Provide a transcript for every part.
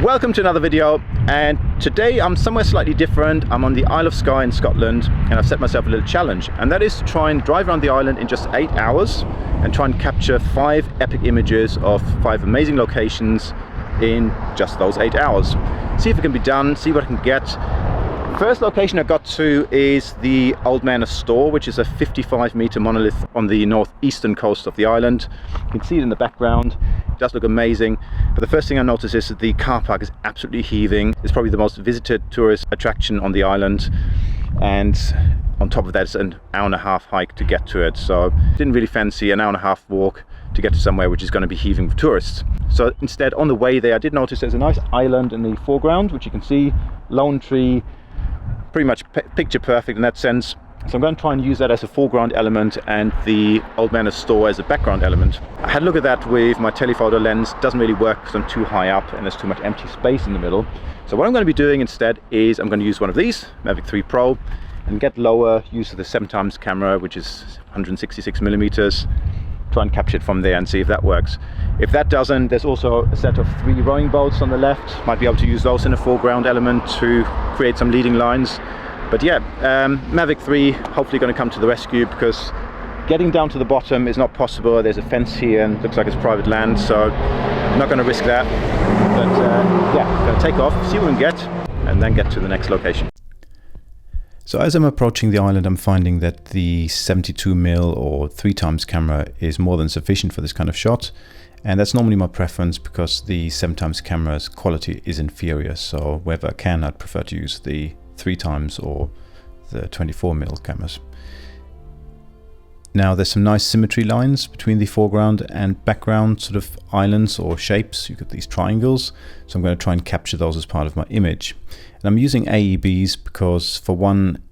Welcome to another video, and today I'm somewhere slightly different. I'm on the Isle of Skye in Scotland, and I've set myself a little challenge, and that is to try and drive around the island in just 8 hours and try and capture 5 epic images of 5 amazing locations in just those 8 hours. See if it can be done, see what I can get. First location I got to is the Old Man of Storr, which is a 55-meter monolith on the northeastern coast of the island. You can see it in the background. It does look amazing, but the first thing I noticed is that the car park is absolutely heaving. It's probably the most visited tourist attraction on the island, and on top of that it's an hour-and-a-half hike to get to it, so didn't really fancy an hour-and-a-half walk to get to somewhere which is going to be heaving with tourists. So instead, on the way there, I did notice there's a nice island in the foreground, which you can see, lone tree, pretty much picture perfect in that sense. So I'm going to try and use that as a foreground element and the Old Man of Storr as a background element. I had a look at that with my telephoto lens. Doesn't really work because I'm too high up and there's too much empty space in the middle. So what I'm going to be doing instead is I'm going to use one of these, Mavic 3 Pro, and get lower, use the 7x camera, which is 166 millimeters. Try and capture it from there and see if that works. If that doesn't, there's also a set of 3 rowing boats on the left. Might be able to use those in a foreground element to create some leading lines. But yeah, Mavic 3 hopefully going to come to the rescue, because getting down to the bottom is not possible. There's a fence here and it looks like it's private land, so I'm not going to risk that. But yeah, going to take off, see what we can get, and then get to the next location. So as I'm approaching the island, I'm finding that the 72mm or 3x camera is more than sufficient for this kind of shot. And that's normally my preference because the 7x camera's quality is inferior. So wherever I can, I'd prefer to use the 3x or the 24mm cameras. Now there's some nice symmetry lines between the foreground and background sort of islands or shapes. You get these triangles. So I'm going to try and capture those as part of my image. And I'm using AEBs because, for one,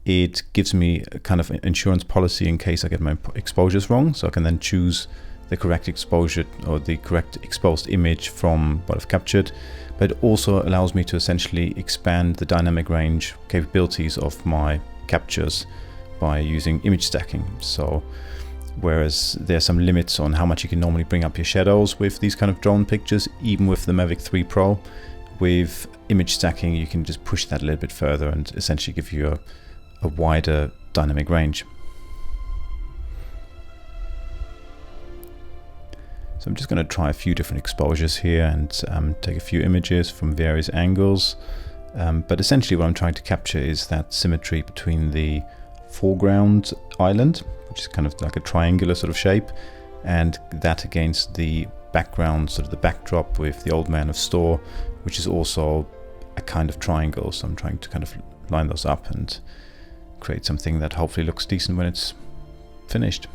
it gives me a kind of insurance policy in case I get my exposures wrong. So I can then choose the correct exposure or the correct exposed image from what I've captured. But it also allows me to essentially expand the dynamic range capabilities of my captures by using image stacking. So whereas there's some limits on how much you can normally bring up your shadows with these kind of drone pictures, even with the Mavic 3 Pro, with image stacking you can just push that a little bit further and essentially give you a wider dynamic range. So I'm just going to try a few different exposures here and take a few images from various angles. But essentially what I'm trying to capture is that symmetry between the foreground island, which is kind of like a triangular sort of shape, and that against the background, sort of the backdrop with the Old Man of Storr, which is also a kind of triangle. So I'm trying to kind of line those up and create something that hopefully looks decent when it's finished.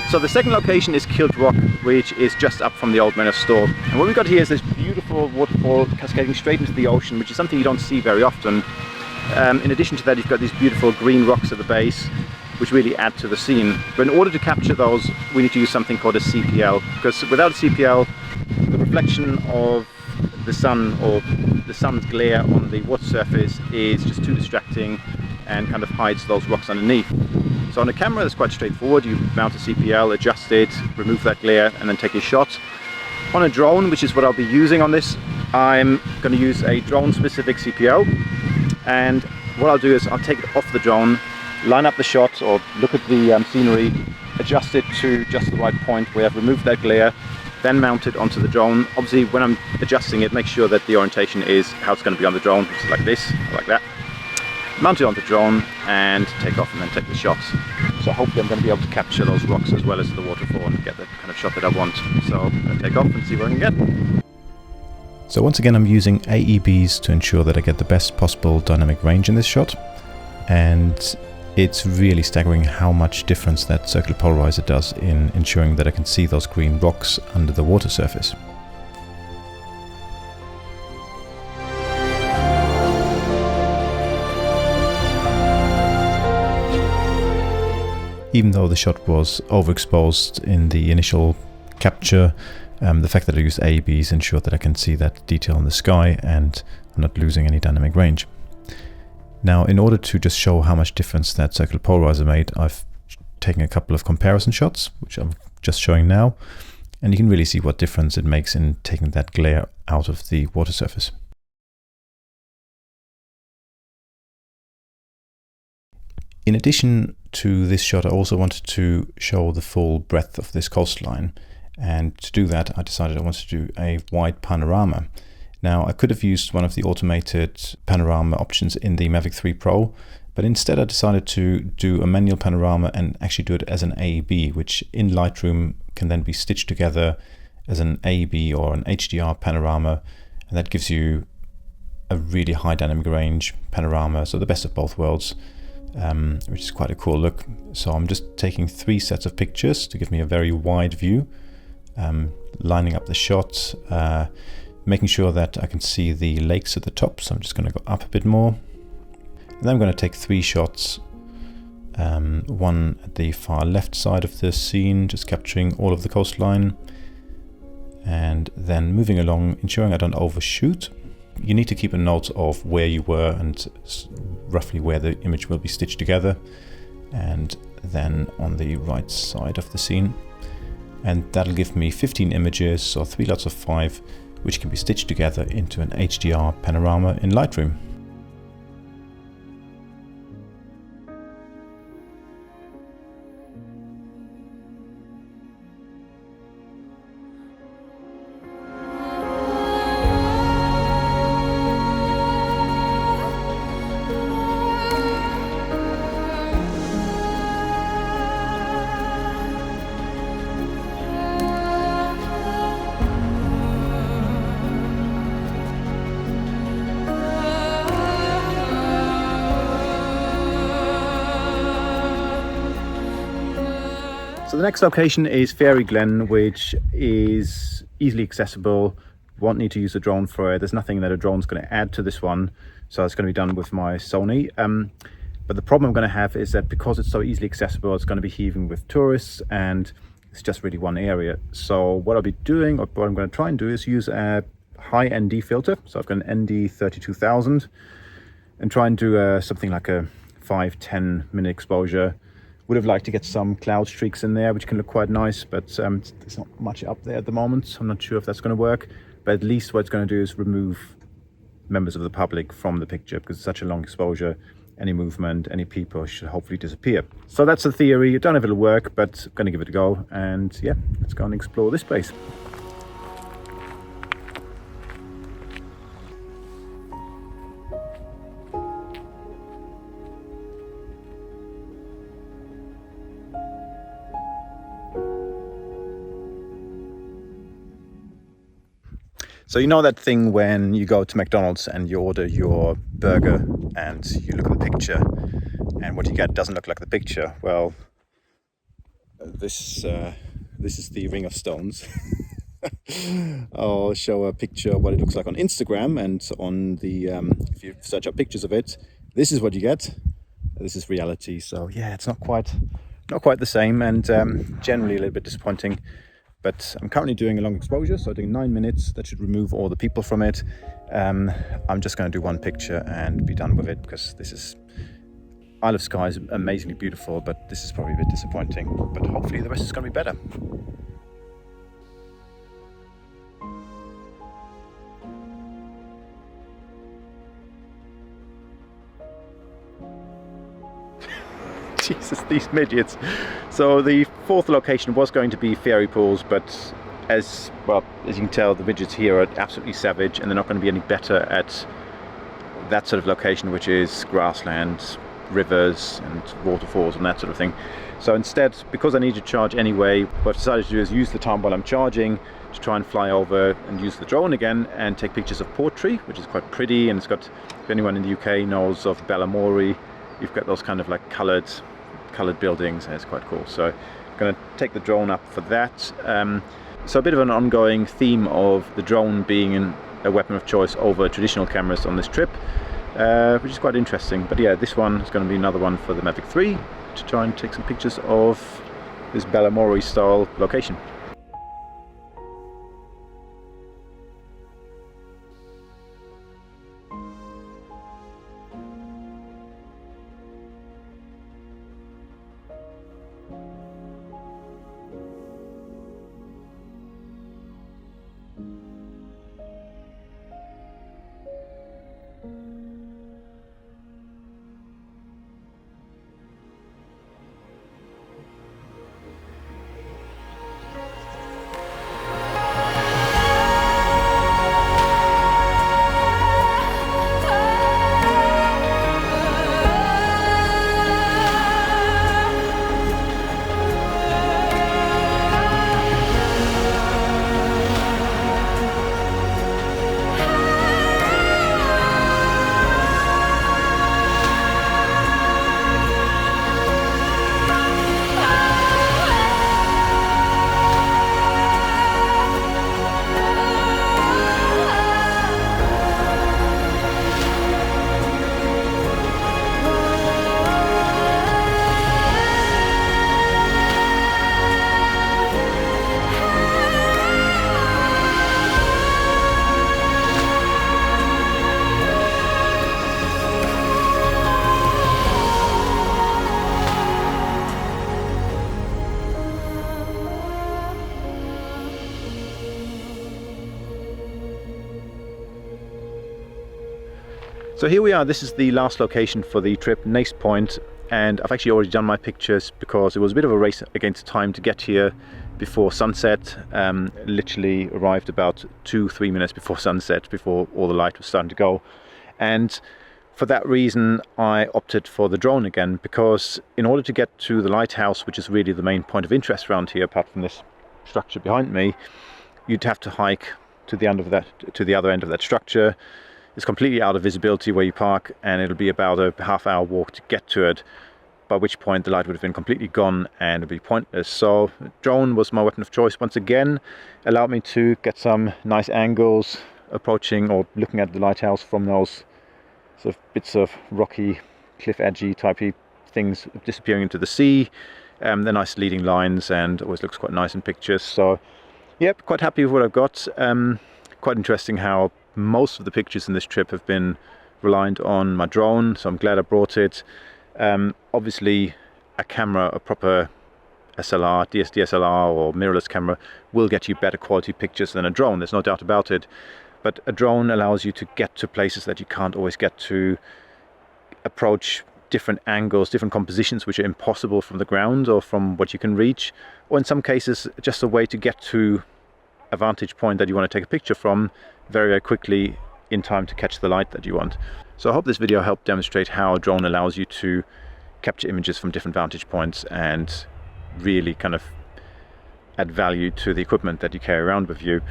So the second location is Kilt Rock, which is just up from the Old Man of Storr. And what we've got here is this beautiful waterfall cascading straight into the ocean, which is something you don't see very often. In addition to that, you've got these beautiful green rocks at the base, which really add to the scene. But in order to capture those, we need to use something called a CPL, because without a CPL, the reflection of the sun or the sun's glare on the water surface is just too distracting and kind of hides those rocks underneath. So on a camera, that's quite straightforward. You mount a CPL, adjust it, remove that glare, and then take your shot. On a drone, which is what I'll be using on this, I'm going to use a drone-specific CPL. And what I'll do is I'll take it off the drone, line up the shot, or look at the scenery, adjust it to just the right point where I've removed that glare, then mount it onto the drone. Obviously, when I'm adjusting it, make sure that the orientation is how it's going to be on the drone, which is like this, or like that. Mount it on the drone and take off and then take the shots. So hopefully I'm going to be able to capture those rocks as well as the waterfall and get the kind of shot that I want. So I'm going to take off and see what I can get. So once again I'm using AEBs to ensure that I get the best possible dynamic range in this shot, and It's really staggering how much difference that circular polarizer does in ensuring that I can see those green rocks under the water surface. Even though the shot was overexposed in the initial capture, the fact that I used AEBs ensured that I can see that detail in the sky and I'm not losing any dynamic range. Now, in order to just show how much difference that circular polarizer made, I've taken a couple of comparison shots, which I'm just showing now, and you can really see what difference it makes in taking that glare out of the water surface. In addition to this shot, I also wanted to show the full breadth of this coastline, and to do that I decided I wanted to do a wide panorama. Now, I could have used one of the automated panorama options in the Mavic 3 Pro, but instead I decided to do a manual panorama and actually do it as an AEB, which in Lightroom can then be stitched together as an AEB or an HDR panorama, and that gives you a really high dynamic range panorama, so the best of both worlds, which is quite a cool look. So I'm just taking 3 sets of pictures to give me a very wide view, lining up the shots, making sure that I can see the lakes at the top, so I'm just going to go up a bit more. And then I'm going to take 3 shots, one at the far left side of the scene, just capturing all of the coastline, and then moving along, ensuring I don't overshoot. You need to keep a note of where you were and roughly where the image will be stitched together, and then on the right side of the scene. And that'll give me 15 images, or 3 lots of 5, which can be stitched together into an HDR panorama in Lightroom. So the next location is Fairy Glen, which is easily accessible. Won't need to use a drone for it. There's nothing that a drone's going to add to this one, so it's going to be done with my Sony. But the problem I'm going to have is that because it's so easily accessible, it's going to be heaving with tourists, and it's just really one area. So what I'll be doing, or what I'm going to try and do, is use a high ND filter. So I've got an ND 32000, and try and do something like a 5-10 minute exposure. Would have liked to get some cloud streaks in there, which can look quite nice, but there's not much up there at the moment, so I'm not sure if that's going to work. But at least what it's going to do is remove members of the public from the picture, because it's such a long exposure. Any movement, any people should hopefully disappear. So that's the theory. I don't know if it'll work, but I'm going to give it a go. And yeah, let's go and explore this place. So you know that thing when you go to McDonald's and you order your burger and you look at the picture and what you get doesn't look like the picture? Well, this is the Ring of Stones. I'll show a picture of what it looks like on Instagram, and on the if you search up pictures of it, this is what you get. This is reality. So yeah, it's not quite the same, and generally a little bit disappointing. But I'm currently doing a long exposure, so doing 9 minutes. That should remove all the people from it. I'm just going to do one picture and be done with it, because this is Isle of Skye is amazingly beautiful, but this is probably a bit disappointing. But hopefully the rest is going to be better. Jesus, these midgets. So the fourth location was going to be fairy pools, but as you can tell, the midgets here are absolutely savage, and they're not going to be any better at that sort of location, which is grassland, rivers and waterfalls and that sort of thing. So instead, because I need to charge anyway, what I've decided to do is use the time while I'm charging to try and fly over and use the drone again and take pictures of Portree, which is quite pretty, and it's got, if anyone in the UK knows of Balamori, you've got those kind of like colored buildings, and it's quite cool. So I'm going to take the drone up for that. So a bit of an ongoing theme of the drone being a weapon of choice over traditional cameras on this trip, which is quite interesting. But yeah, this one is going to be another one for the Mavic 3 to try and take some pictures of this Balamori style location. So here we are, this is the last location for the trip, Neist Point, and I've actually already done my pictures because it was a bit of a race against time to get here before sunset. Literally arrived about 2-3 minutes before sunset, before all the light was starting to go. And for that reason I opted for the drone again, because in order to get to the lighthouse, which is really the main point of interest around here apart from this structure behind me, you'd have to hike to the end of that, to the other end of that structure. It's completely out of visibility where you park, and it'll be about a half-hour walk to get to it, by which point the light would have been completely gone and it'd be pointless. So drone was my weapon of choice once again. Allowed me to get some nice angles approaching or looking at the lighthouse from those sort of bits of rocky, cliff edgy typey things disappearing into the sea. They're nice leading lines and always looks quite nice in pictures. So yep, quite happy with what I've got. Quite interesting how most of the pictures in this trip have been reliant on my drone, so I'm glad I brought it. Obviously a camera, a proper SLR, DSLR or mirrorless camera will get you better quality pictures than a drone, there's no doubt about it. But a drone allows you to get to places that you can't always get to, approach different angles, different compositions which are impossible from the ground or from what you can reach, or in some cases just a way to get to a vantage point that you want to take a picture from very, very quickly in time to catch the light that you want. So I hope this video helped demonstrate how a drone allows you to capture images from different vantage points and really kind of add value to the equipment that you carry around with you.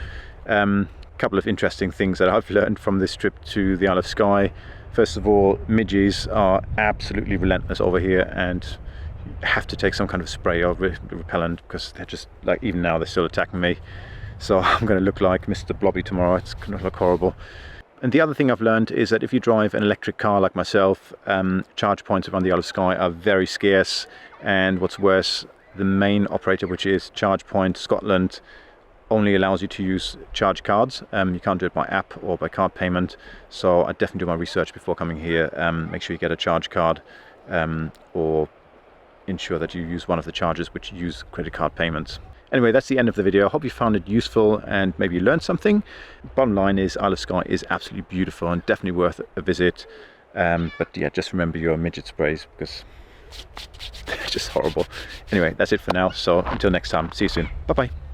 Couple of interesting things that I've learned from this trip to the Isle of Skye. First of all, midges are absolutely relentless over here, and you have to take some kind of spray or repellent, because they're just like, even now they're still attacking me. So I'm going to look like Mr. Blobby tomorrow. It's going to look horrible. And the other thing I've learned is that if you drive an electric car like myself, charge points around the Isle of Skye are very scarce. And what's worse, the main operator, which is Charge Point Scotland, only allows you to use charge cards. You can't do it by app or by card payment. So I definitely do my research before coming here. Make sure you get a charge card, or ensure that you use one of the chargers which use credit card payments. Anyway, that's the end of the video. I hope you found it useful and maybe you learned something. Bottom line is, Isle of Skye is absolutely beautiful and definitely worth a visit. But yeah, just remember your midget sprays, because it's just horrible. Anyway, that's it for now. So until next time, see you soon. Bye bye.